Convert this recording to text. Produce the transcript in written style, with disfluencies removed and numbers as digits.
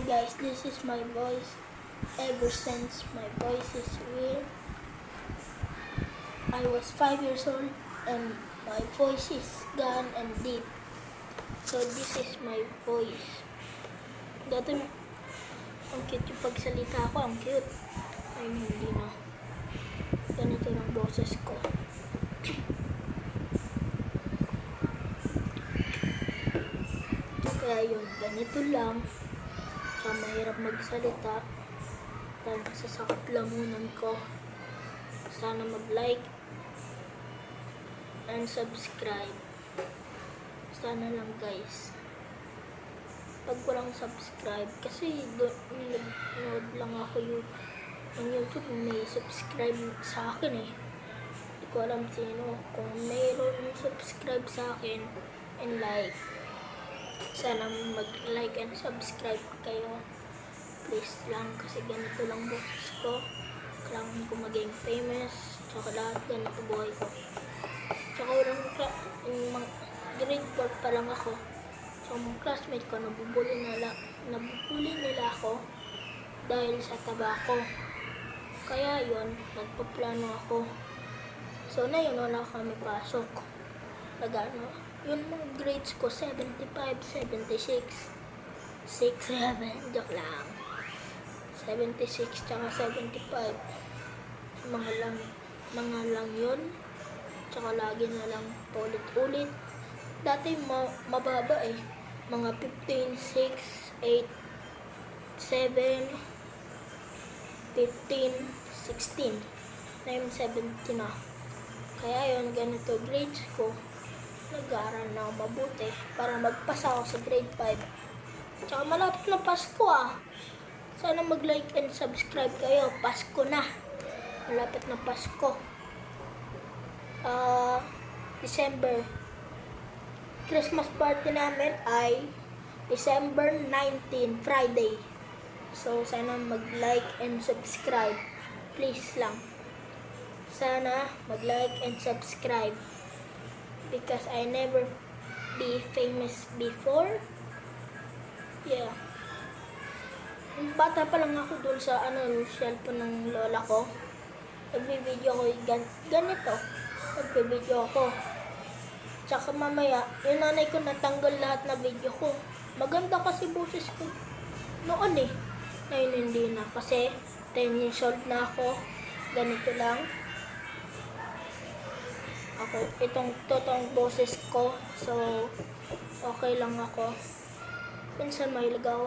guys, this is my voice. Ever since my voice is weird, I was 5 years old and my voice is gone and deep. So this is my voice. Dati, ang cute yung pagsalita ko, ang cute. Ay, hindi na. Ganito ng boses ko. Kaya yun, ganito lang. Kaya mahirap magsalita. Dahil nasasakit lamunan ko. Sana mag-like and subscribe. Sana lang guys. Pag walang subscribe, kasi nag-nood lang ako ng YouTube, may subscribe sa akin eh. Hindi ko alam sino. Kung mayroon subscribe sa akin and like, sana mag-like and subscribe kayo. Please lang, kasi ganito lang boses ko. Kailangan ko maging famous. Tsaka lahat ganito buhay ko. Tsaka walang grade 4 pa lang ako. So, mga classmate ko, nabubuli nila ako dahil sa tabako. Kaya yun, nagpaplano ako. So, na yun, wala kami pasok. Yun mga grades ko, 75, 76, 67, joke lang. 76, tsaka 75. Mga lang yun. Tsaka lagi na lang paulit-ulit. Dati mababa eh. Mga 15, 6, 8, 7, 15, 16. Ngayon 17 na. Kaya yun, ganito grades ko. Nag-aaral na ako mabuti para magpasa ako sa grade 5. Tsaka malapit na Pasko ah. Sana mag-like and subscribe kayo. Pasko na. Malapit na Pasko. December. Christmas party namin ay December 19, Friday. So, sana mag-like and subscribe. Please lang. Sana mag-like and subscribe. Because I never be famous before. Yeah. Bata pa lang ako dun sa cellphone ng lola ko. Nagbe-video ko ganito. Nagbe-video ako. Tsaka mamaya, yung nanay ko natanggal lahat na video ko. Maganda kasi boses ko noon eh. Ngayon hindi na kasi 10 years old na ako. Ganito lang. Itong totoong boses ko. So, okay lang ako. Minsan may ligaw